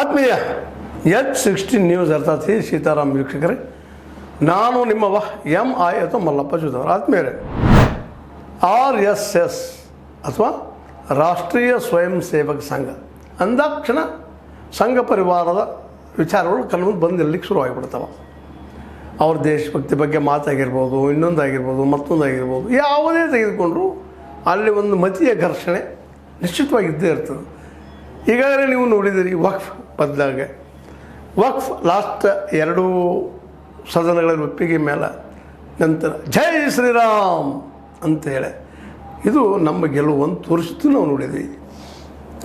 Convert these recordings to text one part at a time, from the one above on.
ಆತ್ಮೀಯ H16 news ಅರ್ಥಾತ್ ಸೀತಾರಾಮ್ ವೀಕ್ಷಕರೇ, ನಾನು ನಿಮ್ಮವ MI ಅಥವಾ ಮಲ್ಲಪ್ಪ ಜುದವರ. ಆತ್ಮೀಯರೇ, RSS ಅಥವಾ ರಾಷ್ಟ್ರೀಯ ಸ್ವಯಂ ಸೇವಕ ಸಂಘ ಅಂದಾಕ್ಷಣ ಸಂಘ ಪರಿವಾರದ ವಿಚಾರಗಳು ಕಣ್ಣು ಬಂದಿರಲಿಕ್ಕೆ ಶುರುವಾಗಿಬಿಡ್ತಾವೆ. ಅವ್ರ ದೇಶಭಕ್ತಿ ಬಗ್ಗೆ ಮಾತಾಗಿರ್ಬೋದು, ಇನ್ನೊಂದಾಗಿರ್ಬೋದು, ಮತ್ತೊಂದಾಗಿರ್ಬೋದು, ಯಾವುದೇ ತೆಗೆದುಕೊಂಡ್ರು ಅಲ್ಲಿ ಒಂದು ಮತೀಯ ಘರ್ಷಣೆ ನಿಶ್ಚಿತವಾಗಿದ್ದೇ ಇರ್ತದೆ. ಈಗಾಗಲೇ ನೀವು ನೋಡಿದಿರಿ ವಕ್ಫ್ ಬದಲಾಗೆ ವಕ್ಫ್ ಲಾಸ್ಟ್ 2 ಸದನಗಳಲ್ಲಿ ಒಪ್ಪಿಗೆ ಮೇಲೆ ನಂತರ ಜೈ ಶ್ರೀರಾಮ್ ಅಂತೇಳಿ ಇದು ನಮ್ಮ ಗೆಲುವನ್ನು ತೋರಿಸಿದ್ದು ನಾವು ನೋಡಿದ್ವಿ.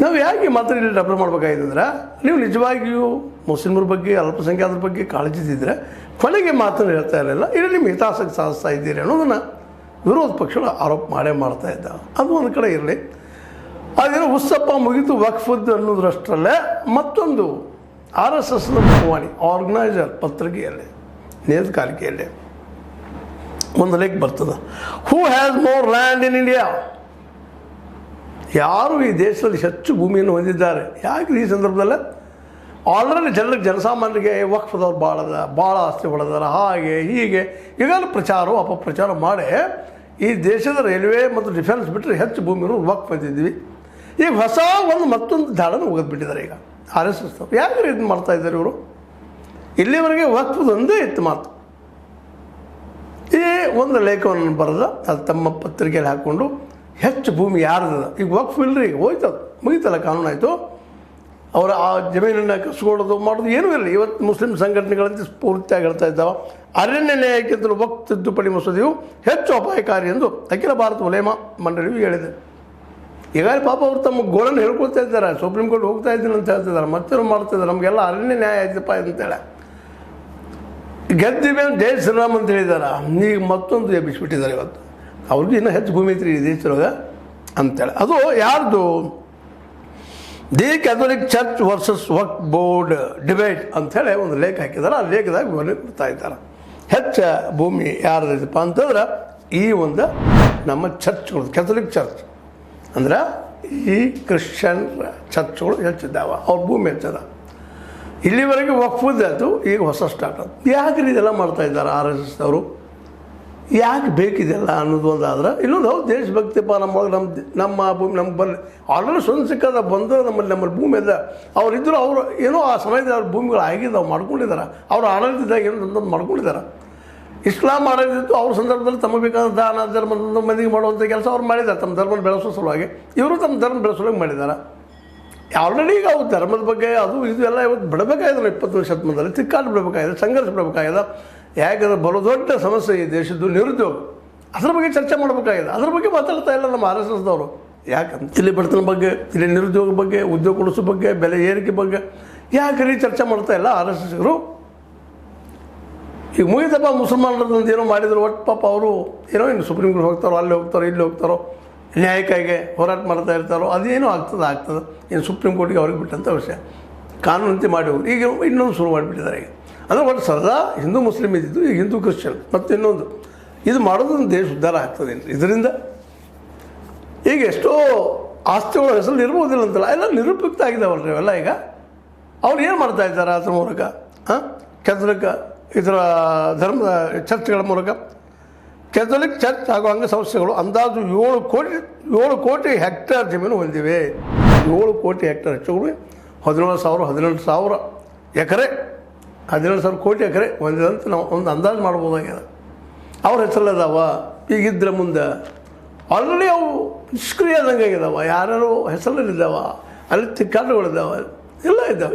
ನಾವು ಯಾಕೆ ಮಾತ್ರ ಇಲ್ಲಿ ಡಬಲ್ ಮಾಡಬೇಕಾಗಿದ್ದಂದ್ರೆ, ನೀವು ನಿಜವಾಗಿಯೂ ಮುಸ್ಲಿಮರ ಬಗ್ಗೆ ಅಲ್ಪಸಂಖ್ಯಾತರ ಬಗ್ಗೆ ಕಾಳಜಿ ಇದ್ದಿದ್ರೆ ಕೊನೆಗೆ ಮಾತನ್ನು ಹೇಳ್ತಾ ಇರಲಿಲ್ಲ. ಇಲ್ಲಿ ನಿಮ್ಮ ಹಿತಾಸಕ್ತಿ ಸಾಧಿಸ್ತಾ ಇದ್ದೀರಿ ಅನ್ನೋದನ್ನು ವಿರೋಧ ಪಕ್ಷಗಳು ಆರೋಪ ಮಾಡೇ ಮಾಡ್ತಾ ಇದ್ದಾವೆ. ಅದು ಒಂದು ಕಡೆ ಇರಲಿ. ಅದೇನೋ ಉತ್ಸಪ್ಪ ಮುಗಿದು ವಕ್ಫದ್ದು ಅನ್ನೋದ್ರಷ್ಟರಲ್ಲೇ ಮತ್ತೊಂದು RSSನ ಮುಖವಾಣಿ ಆರ್ಗನೈಸರ್ ಪತ್ರಿಕೆಯಲ್ಲಿ ನೇತಕಾಲಿಕೆಯಲ್ಲಿ ಒಂದು ಲೇಖ ಬರ್ತದೆ, who has more land in India. ಯಾರು ಈ ದೇಶದಲ್ಲಿ ಹೆಚ್ಚು ಭೂಮಿಯನ್ನು ಹೊಂದಿದ್ದಾರೆ? ಯಾಕೆ ಈ ಸಂದರ್ಭದಲ್ಲಿ ಆಲ್ರೆಡಿ ಜನಸಾಮಾನ್ಯರಿಗೆ ವಕ್ಫದವ್ರು ಭಾಳ ಆಸ್ತಿ ಹೊಡೆದಾರ, ಹಾಗೆ ಹೀಗೆ ಈಗಲೂ ಪ್ರಚಾರ ಅಪಪ್ರಚಾರ ಮಾಡಿ ಈ ದೇಶದ ರೈಲ್ವೆ ಮತ್ತು ಡಿಫೆನ್ಸ್ ಬಿಟ್ಟರೆ ಹೆಚ್ಚು ಭೂಮಿಯನ್ನು ವಕ್ಫ್ ಹೊಂದಿದ್ವಿ. ಈಗ ಹೊಸ ಮತ್ತೊಂದು ದಾಳನ್ನು ಒಗೆದ್ಬಿಟ್ಟಿದ್ದಾರೆ. ಈಗ RSS ಯಾಕೆ ಇದು ಮಾಡ್ತಾಯಿದ್ದಾರೆ ಇವರು? ಇಲ್ಲಿವರೆಗೆ ವಕ್ಫದ ಒಂದೇ ಇತ್ತು ಮಾತು. ಈ ಒಂದು ಲೇಖವನ್ನು ಬರೆದ ಅದು ತಮ್ಮ ಪತ್ರಿಕೆಯಲ್ಲಿ ಹಾಕ್ಕೊಂಡು ಹೆಚ್ಚು ಭೂಮಿ ಯಾರ್ದದ, ಈಗ ವಕ್ಫ್ ಇಲ್ಲರಿ, ಈಗ ಹೋಯ್ತದು, ಮುಗಿತಲ್ಲ, ಕಾನೂನು ಆಯಿತು. ಅವರ ಆ ಜಮೀನನ್ನು ಕಸ್ಕೊಳ್ಳೋದು ಮಾಡೋದು ಏನೂ ಇಲ್ಲ. ಇವತ್ತು ಮುಸ್ಲಿಂ ಸಂಘಟನೆಗಳಂತೆ ಸ್ಫೂರ್ತಿಯಾಗಿ ಹೇಳ್ತಾ ಇದ್ದಾವೆ, ಅರಣ್ಯ ನ್ಯಾಯಕ್ಕಿಂತಲೂ ವಕ್ಫ್ ತಿದ್ದುಪಡಿ ಮಸೂದೆಯು ಹೆಚ್ಚು ಅಪಾಯಕಾರಿ ಎಂದು ಅಖಿಲ ಭಾರತ ಉಲೇಮಾ ಮಂಡಳಿಯು ಹೇಳಿದೆ. ಈಗಾಗಲೇ ಪಾಪ ಅವರು ತಮ್ಮ ಗೋಳನ್ನು ಹೇಳ್ಕೊಳ್ತಾ ಇದ್ದಾರೆ, ಸುಪ್ರೀಂ ಕೋರ್ಟ್ ಹೋಗ್ತಾ ಇದ್ದೀನಿ ಅಂತ ಹೇಳ್ತಿದ್ದಾರೆ, ಮತ್ತೇನು ಮಾಡ್ತಿದ್ದಾರೆ, ನಮಗೆಲ್ಲ ಅರಣ್ಯ ನ್ಯಾಯ ಆಯ್ತಪ್ಪ ಅಂತೇಳಿ ಗೆದ್ದಿವೆ ಜೈ ಶ್ರೀರಾಮ್ ಅಂತ ಹೇಳಿದ್ದಾರೆ. ಈಗ ಮತ್ತೊಂದು ಎಬ್ಬಿಸ್ಬಿಟ್ಟಿದ್ದಾರೆ. ಇವತ್ತು ಅವ್ರಿಗೂ ಇನ್ನೂ ಹೆಚ್ಚು ಭೂಮಿ ಐತ್ರಿ ಈ ದೇಶದೊಳಗೆ ಅಂತೇಳಿ. ಅದು ಯಾರ್ದು? The Catholic church versus Waqf board debate ಅಂಥೇಳಿ ಒಂದು ಲೇಖ ಹಾಕಿದ್ದಾರೆ. ಆ ಲೇಖದಾಗ ವಿವರಣೆ ಕೊಡ್ತಾ ಇದ್ದಾರೆ. ಹೆಚ್ಚು ಭೂಮಿ ಯಾರ್ದೈತಪ್ಪ ಅಂತಂದ್ರೆ ಈ ಒಂದು ನಮ್ಮ ಚರ್ಚ್ಗಳು, ಕ್ಯಾಥೋಲಿಕ್ ಚರ್ಚ್ ಅಂದ್ರೆ ಈ ಕ್ರಿಶ್ಚಿಯನ್ ಚರ್ಚ್ಗಳು ಹೆಚ್ಚಿದ್ದಾವೆ, ಅವ್ರ ಭೂಮಿ ಹೆಚ್ಚದ. ಇಲ್ಲಿವರೆಗೆ ವಕ್ಫದ್ದು ಈಗ ಹೊಸ ಸ್ಟಾರ್ಟ್ ಅದು. ಯಾಕೆ ಇದೆಲ್ಲ ಮಾಡ್ತಾಯಿದ್ದಾರೆ RSS ಅವರು? ಯಾಕೆ ಬೇಕಿದೆಲ್ಲ ಅನ್ನೋದು ಒಂದಾದ್ರೆ, ಇನ್ನೊಂದು ಹೌದು ದೇಶಭಕ್ತಿಪ್ಪ, ನಮ್ಮ ಭೂಮಿ ನಮ್ಗೆ ಬರಲಿ, ಆಲ್ರೆಡಿ ಸ್ವಂತ ಸಿಕ್ಕದ ಬಂದು ನಮ್ಮಲ್ಲಿ ಭೂಮಿ ಅದ. ಅವರಿದ್ದರು, ಅವರು ಏನೋ ಆ ಸಮಯದಲ್ಲಿ ಅವ್ರ ಭೂಮಿಗಳು ಆಗಿದ್ದಾವೆ, ಮಾಡ್ಕೊಂಡಿದ್ದಾರೆ. ಅವ್ರು ಆಡಳಿತದಾಗ ಏನೋ ಮಾಡ್ಕೊಂಡಿದ್ದಾರೆ. ಇಸ್ಲಾಂ ಆಡಳಿತ ಅವ್ರ ಸಂದರ್ಭದಲ್ಲಿ ತಮಗೆ ಬೇಕಾದ ದಾನ ಧರ್ಮ ಮಂದಿಗೆ ಮಾಡುವಂಥ ಕೆಲಸ ಅವ್ರು ಮಾಡಿದ್ದಾರೆ, ತಮ್ಮ ಧರ್ಮ ಬೆಳೆಸೋ ಸಲುವಾಗಿ. ಇವರು ತಮ್ಮ ಧರ್ಮ ಬೆಳೆಸೋವಾಗಿ ಮಾಡಿದ್ದಾರೆ. ಆಲ್ರೆಡಿ ಈಗ ಅವ್ರ ಧರ್ಮದ ಬಗ್ಗೆ ಅದು ಇದು ಎಲ್ಲ ಇವತ್ತು ಬಿಡಬೇಕಾಗಿದೆ. 20ನೇ ಶತಮಾನದಲ್ಲಿ ತಿಕ್ಕಾಟು ಬಿಡಬೇಕಾಗಿದೆ, ಸಂಘರ್ಷ ಬಿಡಬೇಕಾಗಿದೆ. ಯಾಕಂದ್ರೆ ಬರೋ ದೊಡ್ಡ ಸಮಸ್ಯೆ ಈ ದೇಶದ್ದು ನಿರುದ್ಯೋಗ. ಅದ್ರ ಬಗ್ಗೆ ಚರ್ಚೆ ಮಾಡಬೇಕಾಗಿದೆ. ಅದ್ರ ಬಗ್ಗೆ ಮಾತಾಡ್ತಾ ಇಲ್ಲ ನಮ್ಮ RSSದವರು. ಯಾಕಂತ ಇಲ್ಲಿ ಬಡತನ ಬಗ್ಗೆ, ಇಲ್ಲಿ ನಿರುದ್ಯೋಗ ಬಗ್ಗೆ, ಉದ್ಯೋಗ ಕೊಡಿಸೋ ಬಗ್ಗೆ, ಬೆಲೆ ಏರಿಕೆ ಬಗ್ಗೆ ಯಾಕೆ ಚರ್ಚೆ ಮಾಡ್ತಾ ಇಲ್ಲ RSSಗರು? ಈಗ ಮುಗಿತಪ್ಪ, ಮುಸಲ್ಮಾನರದ್ದು ಏನೋ ಮಾಡಿದ್ರು, ಒಟ್ಟು ಪಾಪ ಅವರು ಏನೋ ಇನ್ನು ಸುಪ್ರೀಂ ಕೋರ್ಟ್ ಹೋಗ್ತಾರೋ, ಅಲ್ಲಿ ಹೋಗ್ತಾರೋ, ಇಲ್ಲಿ ಹೋಗ್ತಾರೋ, ನ್ಯಾಯಕ್ಕಾಗಿ ಹೋರಾಟ ಮಾಡ್ತಾ ಇರ್ತಾರೋ, ಅದೇನೋ ಆಗ್ತದೆ. ಇನ್ನು ಸುಪ್ರೀಂ ಕೋರ್ಟಿಗೆ ಅವ್ರಿಗೆ ಬಿಟ್ಟಂಥ ವಿಷಯ ಕಾನೂನಂತೆ ಮಾಡಿ ಹೋಗಿ ಈಗ ಇನ್ನೊಂದು ಶುರು ಮಾಡಿಬಿಟ್ಟಿದ್ದಾರೆ. ಈಗ ಅಂದರೆ ಒಟ್ಟು ಸದಾ ಹಿಂದೂ ಮುಸ್ಲಿಮ್ ಇದ್ದಿದ್ದು ಈಗ ಹಿಂದೂ ಕ್ರಿಶ್ಚಿಯನ್ ಮತ್ತು ಇನ್ನೊಂದು ಇದು ಮಾಡೋದನ್ನು ದೇಶ ಉದ್ಧಾರ ಆಗ್ತದೆ ಇದರಿಂದ. ಈಗ ಎಷ್ಟೋ ಆಸ್ತಿಗಳ ಹೆಸರು ಇರ್ಬೋದಿಲ್ಲ ಅಂತಲ್ಲ, ಎಲ್ಲ ನಿರುಪಯುಕ್ತ ಆಗಿದ್ದಾವಲ್ರಿ ಅವೆಲ್ಲ. ಈಗ ಅವ್ರು ಏನು ಮಾಡ್ತಾ ಇದ್ದಾರೆ ಅದ್ರ ಮೂಲಕ? ಕ್ಯಾಥೋಲಿಕ್ ಇದರ ಧರ್ಮದ ಚರ್ಚ್ಗಳ ಮೂಲಕ ಕ್ಯಾಥೋಲಿಕ್ ಚರ್ಚ್ ಹಾಗೂ ಅಂಗಸಂಸ್ಥೆಗಳು ಅಂದಾಜು 7 ಕೋಟಿ ಹೆಕ್ಟೇರ್ ಜಮೀನು ಹೊಂದಿವೆ. 7 ಕೋಟಿ ಹೆಕ್ಟೇರ್ ಹೆಚ್ಚುಗಳು 17,000 ಎಕರೆ 17,000 ಕೋಟಿ ಎಕರೆ ಹೊಂದಿದಂತ ನಾವು ಒಂದು ಅಂದಾಜು ಮಾಡ್ಬೋದಾಗ್ಯದ. ಅವ್ರ ಹೆಸರಲ್ಲಿದ್ದಾವ. ಈಗಿದ್ರೆ ಮುಂದೆ ಆಲ್ರೆಡಿ ಅವು ನಿಷ್ಕ್ರಿಯ ಆದಂಗೆ ಆಗಿದ್ದಾವೆ. ಯಾರ್ಯಾರು ಹೆಸರಲ್ಲಿದ್ದಾವ, ಅಲ್ಲಿ ತಿಕ್ಕಾಟುಗಳಿದ್ದಾವೆ,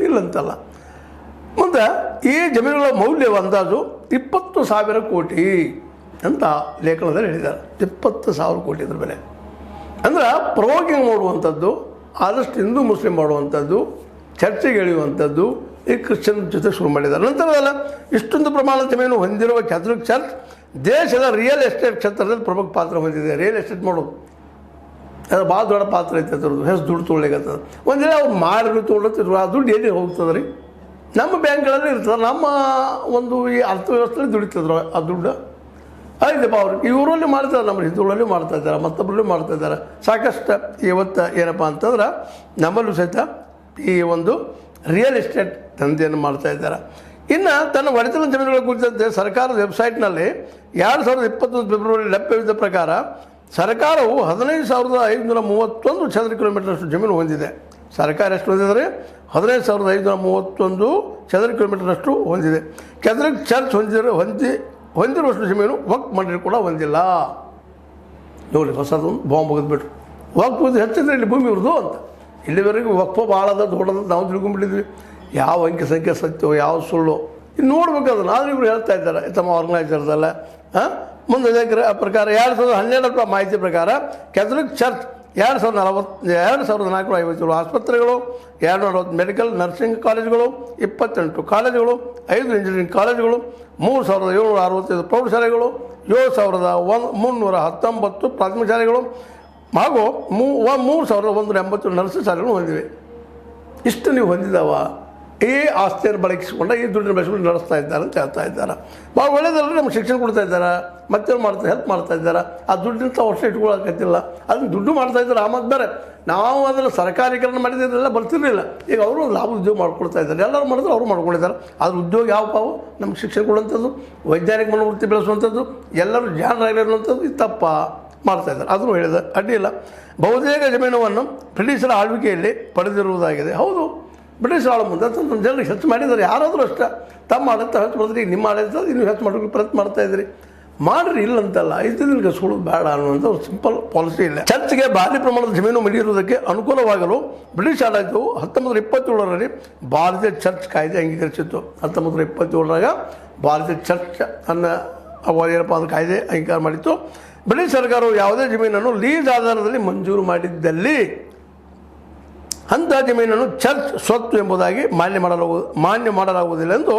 ಇಲ್ಲಂತಲ್ಲ. ಮುಂದೆ ಈ ಜಮೀನುಗಳ ಮೌಲ್ಯ ಅಂದಾಜು 20,000 ಕೋಟಿ ಅಂತ ಲೇಖನದಲ್ಲಿ ಹೇಳಿದ್ದಾರೆ. 20,000 ಕೋಟಿ ಇದ್ರ ಬೆಲೆ. ಅಂದ್ರೆ ಪ್ರವೋಕಿಂಗ್ ಮಾಡುವಂಥದ್ದು, ಆದಷ್ಟು ಹಿಂದೂ ಮುಸ್ಲಿಂ ಮಾಡುವಂಥದ್ದು, ಚರ್ಚೆಗೆ ಎಳೆಯುವಂಥದ್ದು ಈ ಕ್ರಿಶ್ಚಿಯನ್ ಜೊತೆ ಶುರು ಮಾಡಿದ್ದಾರೆ. ನಂತರದಲ್ಲ ಇಷ್ಟೊಂದು ಪ್ರಮಾಣದ ಜಮೀನು ಹೊಂದಿರುವ ಕ್ಯಾಥೋಲಿಕ್ ಚರ್ಚ್ ದೇಶದ ರಿಯಲ್ ಎಸ್ಟೇಟ್ ಕ್ಷೇತ್ರದಲ್ಲಿ ಪ್ರಮುಖ ಪಾತ್ರ ಹೊಂದಿದೆ. ರಿಯಲ್ ಎಸ್ಟೇಟ್ ಮಾಡೋದು ಅದು ಭಾಳ ದೊಡ್ಡ ಪಾತ್ರ ಐತೆ. ಅದ್ರದ್ದು ಹೆಚ್ಚು ದುಡ್ಡು ತೊಗೊಳ್ಳಿಕತ್ತದ. ಒಂದಿನ ಅವ್ರು ಮಾರಿ ತೊಗೊಳತ್ತಿದ್ರು, ಆ ದುಡ್ಡು ಎಲ್ಲಿ ಹೋಗ್ತದೆ ರೀ? ನಮ್ಮ ಬ್ಯಾಂಕ್ಗಳಲ್ಲಿ ಇರ್ತದೆ, ನಮ್ಮ ಒಂದು ಈ ಅರ್ಥವ್ಯವಸ್ಥೆಯಲ್ಲಿ ದುಡಿತಿದ್ರು ಆ ದುಡ್ಡು. ಆಯ್ತಪ್ಪ ಅವ್ರು ಇವರಲ್ಲಿ ಮಾಡ್ತಾರೆ, ನಮ್ಮ ಹಿಂದೂಗಳಲ್ಲಿ ಮಾಡ್ತಾಯಿದ್ದಾರೆ, ಮತ್ತೊಬ್ಬರಲ್ಲೂ ಮಾಡ್ತಾಯಿದ್ದಾರೆ ಸಾಕಷ್ಟು. ಇವತ್ತು ಏನಪ್ಪ ಅಂತಂದ್ರೆ ನಮ್ಮಲ್ಲೂ ಸಹಿತ ಈ ಒಂದು ರಿಯಲ್ ಎಸ್ಟೇಟ್ ದಂಧೆಯನ್ನು ಮಾಡ್ತಾ ಇದ್ದಾರೆ. ಇನ್ನು ತನ್ನ ಒಡೆತನ ಜಮೀನುಗಳ ಕುರಿತಂತೆ ಸರ್ಕಾರದ ವೆಬ್ಸೈಟ್ನಲ್ಲಿ 2021 ಫೆಬ್ರವರಿ ಲಭ್ಯವಿದ್ದ ಪ್ರಕಾರ ಸರ್ಕಾರವು 15,531 ಚದರ ಕಿಲೋಮೀಟರ್ನಷ್ಟು ಜಮೀನು ಹೊಂದಿದೆ. ಸರ್ಕಾರ ಎಷ್ಟು ಹೊಂದಿದರೆ 15,531 ಚದರ ಕಿಲೋಮೀಟರ್ನಷ್ಟು ಹೊಂದಿದೆ. ಕ್ಯಾಥಲಿಕ್ ಚರ್ಚ್ ಹೊಂದಿರುವಷ್ಟು ಜಮೀನು ವಕ್ಫ್ ಮಂಡಳಿ ಕೂಡ ಹೊಂದಿಲ್ಲ. ನೋಡಿ, ಹೊಸದೊಂದು ಬಾಂಬ್ ಬಗೆದ್ಬಿಟ್ರು. ವಕ್ಫ್ ಹೆಚ್ಚಿದ್ರೆ ಇಲ್ಲಿ ಭೂಮಿ ಇವ್ರದ್ದು ಅಂತ. ಇಲ್ಲಿವರೆಗೂ ವಕ್ಫ ಭಾಳ ದೊಡ್ಡದ ನಾವು ತಿಳ್ಕೊಂಡ್ಬಿಟ್ಟಿದ್ವಿ. ಯಾವ ಅಂಕಿ ಸಂಖ್ಯೆ ಸತ್ಯವೋ ಯಾವ ಸುಳ್ಳು ಇನ್ನು ನೋಡ್ಬೇಕು ಅದನ್ನು. ಆದರೆ ಇವರು ಹೇಳ್ತಾ ಇದ್ದಾರೆ ತಮ್ಮ ಆರ್ಗನೈಸರ್ದಲ್ಲ. ಮುಂದೆ ಪ್ರಕಾರ 2012 ಮಾಹಿತಿ ಪ್ರಕಾರ ಕ್ಯಾಥಲಿಕ್ ಚರ್ಚ್ 2,457 ಆಸ್ಪತ್ರೆಗಳು, 240 ಮೆಡಿಕಲ್ ನರ್ಸಿಂಗ್ ಕಾಲೇಜುಗಳು, 28 ಕಾಲೇಜುಗಳು, 5 ಇಂಜಿನಿಯರಿಂಗ್ ಕಾಲೇಜುಗಳು, 3,765 ಪ್ರೌಢಶಾಲೆಗಳು, 7,319 ಪ್ರಾಥಮಿಕ ಶಾಲೆಗಳು ಹಾಗೂ 3,180 ನರ್ಸಿಂಗ್ ಶಾಲೆಗಳು ಹೊಂದಿವೆ. ಇಷ್ಟು ನೀವು ಹೊಂದಿದ್ದಾವ. ಈ ಆಸ್ತಿಯನ್ನು ಬಳಸಿಕೊಂಡು ಈ ದುಡ್ಡನ್ನು ಬಳಸಿಕೊಂಡು ನಡೆಸ್ತಾ ಇದ್ದಾರೆ ಅಂತ ಹೇಳ್ತಾ ಇದ್ದಾರೆ. ಭಾಳ ಒಳ್ಳೆಯದಲ್ಲ, ನಮ್ಗೆ ಶಿಕ್ಷಣ ಕೊಡ್ತಾ ಇದ್ದಾರೆ, ಮತ್ತೆ ಹೆಲ್ಪ್ ಮಾಡ್ತಾ ಇದ್ದಾರೆ. ಆ ದುಡ್ಡಿಂತ ವರ್ಷ ಇಟ್ಕೊಳ್ಳೋಕತ್ತಿಲ್ಲ, ಅದನ್ನು ದುಡ್ಡು ಮಾಡ್ತಾ ಇದ್ದಾರೆ. ಆಮದು ಬೇರೆ ನಾವು ಅದನ್ನು ಸರ್ಕಾರೀಕರಣ ಮಾಡಿದ್ರೆಲ್ಲ ಬರ್ತಿರಲಿಲ್ಲ. ಈಗ ಅವರು ಲಾಭ ಉದ್ಯೋಗ ಮಾಡ್ಕೊಳ್ತಾ ಇದ್ದಾರೆ. ಎಲ್ಲರೂ ಮಾಡಿದ್ರೆ ಅವರು ಮಾಡ್ಕೊಂಡಿದ್ದಾರೆ. ಅದ್ರ ಉದ್ಯೋಗ ಯಾವ ಪಾವು ನಮ್ಗೆ ಶಿಕ್ಷಣ ಕೊಡುವಂಥದ್ದು, ವೈಜ್ಞಾನಿಕ ಮನೋವೃತ್ತಿ ಬೆಳೆಸುವಂಥದ್ದು, ಎಲ್ಲರೂ ಜಾಣರಾಗಿರುವಂಥದ್ದು ಇದು ತಪ್ಪ ಮಾಡ್ತಾಯಿದ್ದಾರೆ. ಅದನ್ನು ಹೇಳಿದೆ, ಅಡ್ಡಿಯಿಲ್ಲ. ಬಹುತೇಕ ಜಮೀನವನ್ನು ಬ್ರಿಟಿಷರ ಆಳ್ವಿಕೆಯಲ್ಲಿ ಪಡೆದಿರುವುದಾಗಿದೆ. ಹೌದು, ಬ್ರಿಟಿಷ್ ಆಳ ಮುಂದೆ ತಮ್ಮ ಜನರಿಗೆ ಹೆಚ್ಚು ಮಾಡಿದ್ದಾರೆ. ಯಾರಾದರೂ ಅಷ್ಟೇ ತಮ್ಮ ಆಡಳಿತ ಹೆಚ್ಚು ಮಾಡಿದ್ರೆ ಈಗ ನಿಮ್ಮ ಆಡಳಿತ ಇನ್ನೂ ಹೆಚ್ಚು ಮಾಡೋಕ್ಕೆ ಪ್ರಯತ್ನ ಮಾಡ್ತಾಯಿದ್ರಿ. ಮಾಡಿರಿ, ಇಲ್ಲಂತಲ್ಲ. ಇದನ್ನು ಕಸ್ಕೊಳ್ಳೋದು ಬೇಡ ಅನ್ನುವಂಥ ಒಂದು ಸಿಂಪಲ್ ಪಾಲಿಸಿ ಇಲ್ಲ. ಚರ್ಚ್ಗೆ ಭಾರಿ ಪ್ರಮಾಣದ ಜಮೀನು ಮಿಡಿಯಿರುವುದಕ್ಕೆ ಅನುಕೂಲವಾಗಲು ಬ್ರಿಟಿಷ್ ಆಡಳಿತವು 1927ರಲ್ಲಿ ಭಾರತೀಯ ಚರ್ಚ್ ಕಾಯ್ದೆ ಅಂಗೀಕರಿಸಿತ್ತು. 1927ರಾಗ ಭಾರತೀಯ ಚರ್ಚ್ ಏನಪ್ಪ ಅದು ಕಾಯ್ದೆ ಅಂಗೀಕಾರ ಮಾಡಿತ್ತು. ಬ್ರಿಟಿಷ್ ಸರ್ಕಾರವು ಯಾವುದೇ ಜಮೀನನ್ನು ಲೀಸ್ ಆಧಾರದಲ್ಲಿ ಮಂಜೂರು ಮಾಡಿದ್ದಲ್ಲಿ ಅಂಥ ಜಮೀನನ್ನು ಚರ್ಚ್ ಸ್ವತ್ತು ಎಂಬುದಾಗಿ ಮಾನ್ಯ ಮಾಡಲಾಗುವುದಿಲ್ಲ ಎಂದು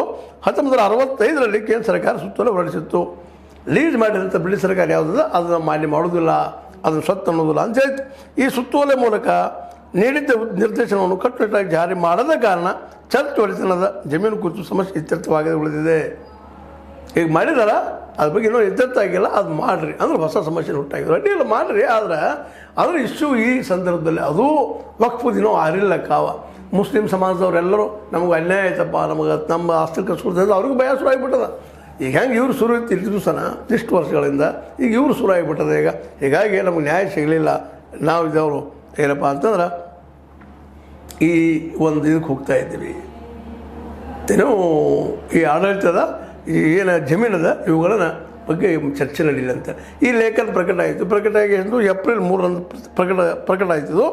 1965ರಲ್ಲಿ ಕೇಂದ್ರ ಸರ್ಕಾರ ಸುತ್ತೋಲೆ ಹೊರಡಿಸಿತ್ತು. ಲೀಸ್ ಮಾಡಿದಂಥ ಬ್ರಿಟಿಷ್ ಸರ್ಕಾರ ಯಾವುದಿದೆ ಅದನ್ನು ಮಾನ್ಯ ಮಾಡುವುದಿಲ್ಲ, ಅದನ್ನು ಸ್ವತ್ತು ಅನ್ನೋದಿಲ್ಲ ಅಂತ ಹೇಳ್ತು. ಈ ಸುತ್ತೋಲೆ ಮೂಲಕ ನೀಡಿದ್ದ ನಿರ್ದೇಶನವನ್ನು ಕಟ್ಟುನಿಟ್ಟಾಗಿ ಜಾರಿ ಮಾಡದ ಕಾರಣ ಚರ್ಚ್ ಒಡೆತನದ ಜಮೀನು ಕುರಿತು ಸಮಸ್ಯೆ ಇತ್ಯರ್ಥವಾಗದೆ ಉಳಿದಿದೆ. ಈಗ ಮಾಡಿದಾರ ಅದ್ರ ಬಗ್ಗೆ ಇನ್ನೂ ಇತ್ಯರ್ಥ ಆಗಿಲ್ಲ, ಅದು ಮಾಡಿರಿ ಅಂದ್ರೆ ಹೊಸ ಸಮಸ್ಯೆ ಹುಟ್ಟಾಗಿದ್ರು. ಅಡ್ಡಿಲ್ಲ, ಮಾಡಿರಿ. ಆದರೆ ಅದರ ಇಶ್ಯೂ ಈ ಸಂದರ್ಭದಲ್ಲಿ ಅದು ವಕ್ಫ್ ದಿನೋ ಆರಿಲ್ಲ ಕಾವ. ಮುಸ್ಲಿಂ ಸಮಾಜದವರೆಲ್ಲರೂ ನಮಗೆ ಅನ್ಯಾಯ ಆಯ್ತಪ್ಪ, ನಮಗೆ ನಮ್ಮ ಆಸ್ತಿ ಕಸ್ಕೊಡ್ತಿದ್ದ ಅವ್ರಿಗೂ ಭಯ ಶುರು ಆಗಿಬಿಟ್ಟದ. ಈಗ ಹೆಂಗೆ ಇವರು ಶುರು ಇತ್ತು ಇಷ್ಟು ದಿವಸನ ಇಷ್ಟು ವರ್ಷಗಳಿಂದ ಈಗ ಇವರು ಶುರು ಆಗಿಬಿಟ್ಟದೆ. ಹೀಗಾಗಿ ನಮಗೆ ನ್ಯಾಯ ಸಿಗಲಿಲ್ಲ. ನಾವು ಇದವರು ಏನಪ್ಪ ಅಂತಂದ್ರೆ ಈ ಒಂದು ಇದಕ್ಕೆ ಹೋಗ್ತಾ ಇದ್ದೀವಿ. ಏನೋ ಈ ಆಡಳಿತದ ಏನು ಜಮೀನದ ಇವುಗಳನ್ನು ಬಗ್ಗೆ ಚರ್ಚೆ ನಡೀಲಿ ಅಂತ ಈ ಲೇಖನ ಪ್ರಕಟ ಆಯಿತು. ಪ್ರಕಟ ಆಗಿ ಏಪ್ರಿಲ್ 3ರಂದು ಪ್ರಕಟ ಆಯ್ತದು.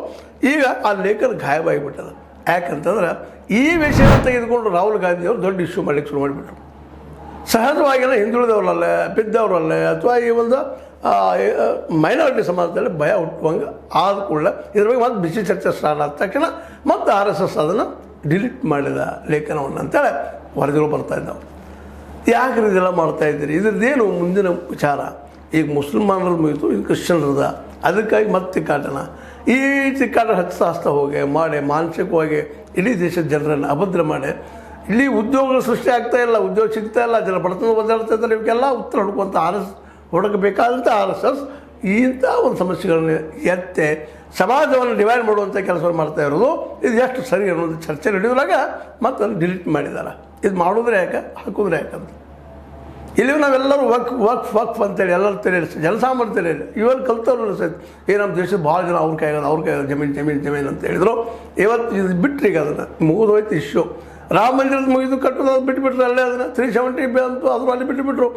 ಈಗ ಆ ಲೇಖನ ಗಾಯಬಾಗಿಬಿಟ್ಟದ. ಯಾಕಂತಂದ್ರೆ ಈ ವಿಷಯನ ತೆಗೆದುಕೊಂಡು ರಾಹುಲ್ ಗಾಂಧಿಯವರು ದೊಡ್ಡ ಇಶ್ಯೂ ಮಾಡಲಿಕ್ಕೆ ಶುರು ಮಾಡಿಬಿಟ್ರು. ಸಹಜವಾಗಿಲ್ಲ, ಹಿಂದುಳಿದವರಲ್ಲ, ಬಿದ್ದವರಲ್ಲ, ಅಥವಾ ಈ ಒಂದು ಮೈನಾರಿಟಿ ಸಮಾಜದಲ್ಲಿ ಭಯ ಹುಟ್ಟುವಂಗೆ ಆದ ಕೂಡಲೇ ಇದ್ರ ಬಗ್ಗೆ ಮತ್ತೆ ಬಿಸಿ ಚರ್ಚೆ ಸ್ಟಾರ್ಟ್ ಆದ ತಕ್ಷಣ ಮತ್ತು RSS ಅದನ್ನು ಡಿಲೀಟ್ ಮಾಡಿದ ಲೇಖನವನ್ನು ಅಂತೇಳಿ ವರದಿಗಳು ಬರ್ತಾಯಿದ್ದಾವೆ. ಯಾಕೆ ಇದೆಲ್ಲ ಮಾಡ್ತಾಯಿದ್ದೀರಿ? ಇದ್ರದ್ದೇನು ಮುಂದಿನ ವಿಚಾರ? ಈಗ ಮುಸ್ಲಿಮಾನರದ್ದು ಮುಗಿತು, ಈಗ ಕ್ರಿಶ್ಚಿಯನ್ರದ. ಅದಕ್ಕಾಗಿ ಮತ್ತೆ ತಿಕ್ಕಾಟನ ಈ ತಿಕ್ಕಾಟ ಹಚ್ತಾ ಹೋಗಿ ಮಾಡಿ ಮಾನಸಿಕವಾಗಿ ಇಡೀ ದೇಶದ ಜನರನ್ನು ಅಭದ್ರ ಮಾಡಿ ಇಲ್ಲಿ ಉದ್ಯೋಗಗಳು ಸೃಷ್ಟಿ ಆಗ್ತಾಯಿಲ್ಲ, ಉದ್ಯೋಗ ಸಿಗ್ತಾ ಇಲ್ಲ, ಜನ ಬಡತನ ಬದಲಾಡ್ತಾ ಇದ್ದಾರೆ. ಇವಕ್ಕೆಲ್ಲ ಉತ್ತರ ಹುಡುಕುವಂಥ ಹುಡುಕಬೇಕಾದಂಥ RSS ಇಂಥ ಒಂದು ಸಮಸ್ಯೆಗಳನ್ನು ಎತ್ತೆ ಸಮಾಜವನ್ನು ಡಿವೈಡ್ ಮಾಡುವಂಥ ಕೆಲಸವನ್ನು ಮಾಡ್ತಾ ಇರೋದು ಇದು ಎಷ್ಟು ಸರಿ ಅನ್ನೋದು ಚರ್ಚೆ ನಡೆಯುವಾಗ ಮತ್ತು ಅದನ್ನು ಡಿಲೀಟ್ ಮಾಡಿದ್ದಾರೆ. ಇದು ಮಾಡಿದ್ರೆ ಯಾಕೆ, ಹಾಕಿದ್ರೆ ಯಾಕಂತ ಇಲ್ಲಿ ನಾವೆಲ್ಲರೂ ವಕ್ಫ್ ಅಂತೇಳಿ ಎಲ್ಲರೂ ತಿಳಿಯಲಿ, ಜನಸಾಮಾನ್ಯ ತಿಳಿಯಲಿ, ಇವೆಲ್ಲ ಕಲ್ತವ್ರು ಸಹಿತ ನಮ್ಮ ದೇಶದ ಭಾಳ ಜನ ಅವ್ರ ಕೈಯಾಗ ಜಮೀನು ಅಂತ ಹೇಳಿದ್ರು. ಇವತ್ತು ಇದು ಬಿಟ್ಟರೆ ಈಗ ಅದನ್ನು ಮುಗಿದೋಯ್ತು ಇಶ್ಯೂ. ರಾಮ ಮಂದಿರದ ಮುಗಿದು ಕಟ್ಟೋದು ಅದು ಬಿಟ್ಟುಬಿಟ್ರು. ಅಲ್ಲೇ ಅದನ್ನು 370 ಅಂತೂ ಆದರೂ ಅಲ್ಲಿ ಬಿಟ್ಟುಬಿಟ್ರು.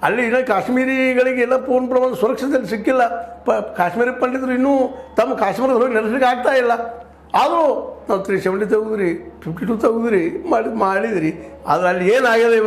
ಅಲ್ಲಿ ಇನ್ನೂ ಕಾಶ್ಮೀರಿಗಳಿಗೆ ಎಲ್ಲ ಪೂರ್ಣ ಪ್ರಮಾಣದ ಸುರಕ್ಷತೆ ಸಿಕ್ಕಿಲ್ಲ. ಕಾಶ್ಮೀರಿ ಪಂಡಿತರು ಇನ್ನೂ ತಮ್ಮ ಕಾಶ್ಮೀರದ ಹೋಗಿ ನೆಲೆಸಲಿಕ್ಕೆ ಆಗ್ತಾ ಇಲ್ಲ. ಆದರೂ ನಾವು 370 ತೆಗೆದ್ರಿ, 52 ತೆಗೆದ್ರಿ ಮಾಡಿದ್ರಿ. ಆದರೆ ಅಲ್ಲಿ ಏನಾಗಿದೆ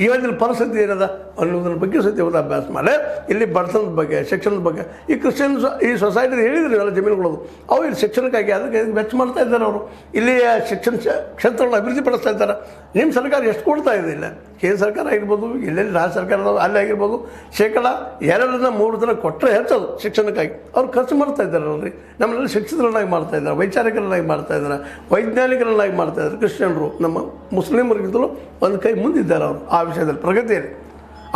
ಇವತ್ತಿನ ಪರಿಸ್ಥಿತಿ ಏನದ ಅನ್ನೋದ್ರ ಬಗ್ಗೆ ಸಹಿತ ಇವತ್ತು ಅಭ್ಯಾಸ ಮಾಡಿ ಇಲ್ಲಿ ಬಡತನದ ಬಗ್ಗೆ, ಶಿಕ್ಷಣದ ಬಗ್ಗೆ ಈ ಕ್ರಿಶ್ಚಿಯನ್ಸ್ ಈ ಸೊಸೈಟಿ ಹೇಳಿದ್ರು ಎಲ್ಲ ಜಮೀನುಗಳದು ಅವು ಇಲ್ಲಿ ಶಿಕ್ಷಣಕ್ಕಾಗಿ ಅದಕ್ಕೆ ವೆಚ್ಚ ಮಾಡ್ತಾ ಇದ್ದಾರೆ. ಅವರು ಇಲ್ಲಿ ಶಿಕ್ಷಣ ಕ್ಷೇತ್ರವನ್ನು ಅಭಿವೃದ್ಧಿ ಪಡಿಸ್ತಾ ಇದ್ದಾರೆ. ನಿಮ್ಮ ಸರ್ಕಾರ ಎಷ್ಟು ಕೊಡ್ತಾ ಇದೆ? ಇಲ್ಲ ಕೇಂದ್ರ ಸರ್ಕಾರ ಆಗಿರ್ಬೋದು, ಎಲ್ಲೆಲ್ಲಿ ರಾಜ್ಯ ಸರ್ಕಾರದ ಅಲ್ಲಿ ಆಗಿರ್ಬೋದು, 2-3 ಕೊಟ್ಟರೆ ಹೆಚ್ಚದು ಶಿಕ್ಷಣಕ್ಕಾಗಿ ಅವ್ರು ಖರ್ಚು ಮಾಡ್ತಾ ಇದ್ದಾರೆ. ಅಲ್ರಿ ನಮ್ಮಲ್ಲಿ ಶಿಕ್ಷಕರನ್ನಾಗಿ ಮಾಡ್ತಾ ಇದ್ದಾರೆ, ವೈಚಾರಿಕರನ್ನಾಗಿ ಮಾಡ್ತಾ ಇದ್ದಾರೆ, ವೈಜ್ಞಾನಿಕರನ್ನಾಗಿ ಮಾಡ್ತಾ ಇದ್ದಾರೆ. ಕ್ರಿಶ್ಚಿಯನ್ರು ನಮ್ಮ ಮುಸ್ಲಿಮರಿಗಿಂತಲೂ ಒಂದು ಕೈ ಮುಂದಿದ್ದಾರೆ ಅವರು ಆ ವಿಷಯದಲ್ಲಿ ಪ್ರಗತಿಯಲ್ಲಿ.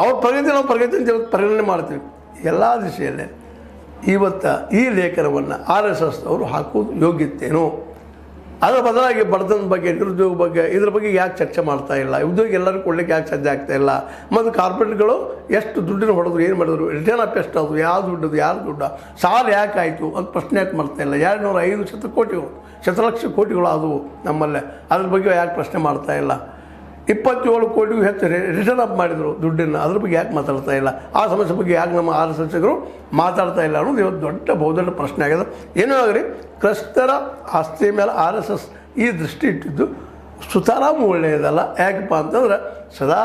ಅವ್ರ ಪ್ರಗತಿ ನಾವು ಪ್ರಗತಿಯನ್ನು ಪರಿಗಣನೆ ಮಾಡ್ತೀವಿ ಎಲ್ಲ ದಿಶೆಯಲ್ಲೇ. ಇವತ್ತು ಈ ಲೇಖನವನ್ನು RSS ಅವರು ಹಾಕುವುದು ಯೋಗ್ಯತೆಯೇನು? ಅದರ ಬದಲಾಗಿ ಬಡತನದ ಬಗ್ಗೆ, ನಿರುದ್ಯೋಗ ಬಗ್ಗೆ, ಇದ್ರ ಬಗ್ಗೆ ಯಾಕೆ ಚರ್ಚೆ ಮಾಡ್ತಾ ಇಲ್ಲ? ಉದ್ಯೋಗ ಎಲ್ಲರಿಗೂ ಕೊಡ್ಲಿಕ್ಕೆ ಯಾಕೆ ಸಾಧ್ಯ ಆಗ್ತಾ ಇಲ್ಲ? ಮತ್ತು ಕಾರ್ಪೊರೇಟ್ಗಳು ಎಷ್ಟು ದುಡ್ಡಿನ ಹೊಡೆದ್ರು, ಏನು ಮಾಡಿದ್ರು, ರಿಟರ್ನ್ ಆಫ್ ಎಷ್ಟು ಅದು, ಯಾವ ದುಡ್ಡದು, ಯಾರು ದುಡ್ಡ, ಸಾಲ ಯಾಕೆ ಆಯಿತು ಅಂತ ಪ್ರಶ್ನೆ ಯಾಕೆ ಮಾಡ್ತಾ ಇಲ್ಲ? 205 ಶತಕೋಟಿಗಳು, ಶತಲಕ್ಷ ಕೋಟಿಗಳು ಅದು ನಮ್ಮಲ್ಲೇ, ಅದ್ರ ಬಗ್ಗೆ ಯಾಕೆ ಪ್ರಶ್ನೆ ಮಾಡ್ತಾ ಇಲ್ಲ? 27 ಕೋಟಿಗೂ ಹೆಚ್ಚು ರಿಟರ್ನ್ ಅಪ್ ಮಾಡಿದರು ದುಡ್ಡನ್ನು, ಅದ್ರ ಬಗ್ಗೆ ಯಾಕೆ ಮಾತಾಡ್ತಾ ಇಲ್ಲ? ಆ ಸಮಸ್ಯೆ ಬಗ್ಗೆ ಯಾಕೆ ನಮ್ಮ RSS ಮಾತಾಡ್ತಾ ಇಲ್ಲ ಅನ್ನೋದು ಇವತ್ತು ಬಹುದೊಡ್ಡ ಪ್ರಶ್ನೆ ಆಗಿದೆ. ಏನೋ ಆಗಲಿ, ಕ್ರೈಸ್ತರ ಆಸ್ತಿ ಮೇಲೆ RSS ಈ ದೃಷ್ಟಿ ಇಟ್ಟಿದ್ದು ಸುತಾರಾಮ್ ಒಳ್ಳೆಯದಲ್ಲ. ಯಾಕಪ್ಪ ಅಂತಂದ್ರೆ ಸದಾ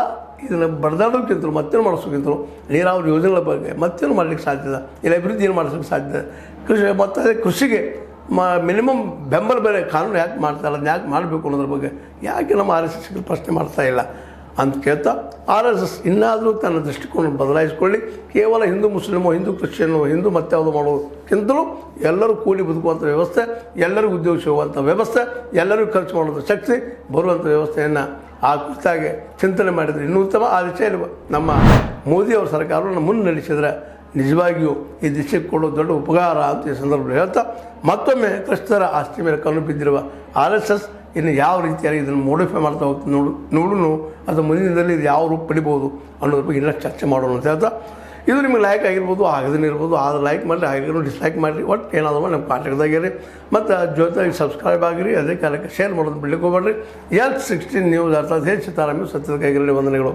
ಇದನ್ನು ಬಡ್ದಾಡೋಕ್ಕಿಂತಲೂ ಮತ್ತೇನು ಮಾಡಿಸೋಕ್ಕಿಂತಲೂ ನೀರಾವರಿ ಯೋಜನೆಗಳ ಬಗ್ಗೆ ಮತ್ತೇನು ಮಾಡಲಿಕ್ಕೆ ಸಾಧ್ಯದ, ಇಲ್ಲ ಅಭಿವೃದ್ಧಿ ಏನು ಮಾಡಿಸೋಕ್ಕೆ ಸಾಧ್ಯತೆ, ಮತ್ತು ಅದೇ ಕೃಷಿಗೆ ಮಿನಿಮಮ್ ಬೆಂಬಲ ಬೆಲೆ ಕಾನೂನು ಯಾಕೆ ಮಾಡ್ತಾ ಇಲ್ಲ, ಯಾಕೆ ಮಾಡಬೇಕು ಅನ್ನೋದ್ರ ಬಗ್ಗೆ ಯಾಕೆ ನಮ್ಮ RSS ಪ್ರಶ್ನೆ ಮಾಡ್ತಾ ಇಲ್ಲ ಅಂತ ಕೇಳ್ತಾ, RSS ಇನ್ನಾದರೂ ತನ್ನ ದೃಷ್ಟಿಕೋನ ಬದಲಾಯಿಸ್ಕೊಳ್ಳಿ. ಕೇವಲ ಹಿಂದೂ ಮುಸ್ಲಿಮೋ, ಹಿಂದೂ ಕ್ರಿಶ್ಚಿಯನ್ನೋ, ಹಿಂದೂ ಮತ್ಯಾವುದು ಮಾಡೋದಕ್ಕಿಂತಲೂ ಎಲ್ಲರೂ ಕೂಡಿ ಬದುಕುವಂಥ ವ್ಯವಸ್ಥೆ, ಎಲ್ಲರಿಗೂ ಉದ್ಯೋಗ ಸಿಗುವಂಥ ವ್ಯವಸ್ಥೆ, ಎಲ್ಲರಿಗೂ ಖರ್ಚು ಮಾಡುವಂಥ ಶಕ್ತಿ ಬರುವಂಥ ವ್ಯವಸ್ಥೆಯನ್ನು ಆ ಕುರಿತಾಗಿ ಚಿಂತನೆ ಮಾಡಿದರೆ ಇನ್ನೂ ಉತ್ತಮ. ಆ ದಿಶೆಯಲ್ಲಿ ನಮ್ಮ ಮೋದಿಯವರ ಸರ್ಕಾರವನ್ನು ಮುನ್ನಡೆಸಿದರೆ ನಿಜವಾಗಿಯೂ ಈ ದಿಶೆಗೆ ಕೊಡೋದು ದೊಡ್ಡ ಉಪಕಾರ ಅಂತ ಈ ಸಂದರ್ಭದಲ್ಲಿ ಹೇಳ್ತಾ, ಮತ್ತೊಮ್ಮೆ ಕ್ರೈಸ್ತರ ಆಸ್ತಿ ಮೇಲೆ ಕಣ್ಣು ಬಿದ್ದಿರುವ RSS ಇನ್ನು ಯಾವ ರೀತಿಯಾಗಿ ಇದನ್ನು ಮೋಡಿಫೈ ಮಾಡ್ತಾ ಹೋಗ್ತದೆ ನೋಡೋಣ, ಅದು ಮುಂದಿನದಲ್ಲಿ ಇದು ಯಾವ ರೂಪ ಪಡಿಬೋದು ಅನ್ನೋದ್ರ ಬಗ್ಗೆ ಇನ್ನಷ್ಟು ಚರ್ಚೆ ಮಾಡೋಣ ಅಂತ ಹೇಳ್ತಾ, ಇದು ನಿಮಗೆ ಲೈಕ್ ಆಗಿರ್ಬೋದು, ಆಗದೇ ಇರ್ಬೋದು, ಆದ್ರೆ ಲೈಕ್ ಮಾಡಿರಿ, ಹಾಗೆ ಡಿಸ್ಲೈಕ್ ಮಾಡಿರಿ, ಒಟ್ಟು ಏನಾದರೂ ನಮ್ಮ ಕಾಂಟ್ಯಾಕ್ಟ್ದಾಗಿರಿ, ಮತ್ತು ಜೊತೆಗೆ ಸಬ್ಸ್ಕ್ರೈಬ್ ಆಗಿರಿ, ಅದೇ ಕಾಲಕ್ಕೆ ಶೇರ್ ಮಾಡೋದು ಬಿಡ್ಲಿಕ್ಕೆ ಹೋಗ್ಬೇಡ್ರಿ. L16 ನ್ಯೂಸ್ ಅರ್ಥಾತ್ ಹೆಚ್ಚು ತಾರಾಮಿ ಸತ್ಯದ ಕೈಗಿರಲಿ. ವಂದನೆಗಳು.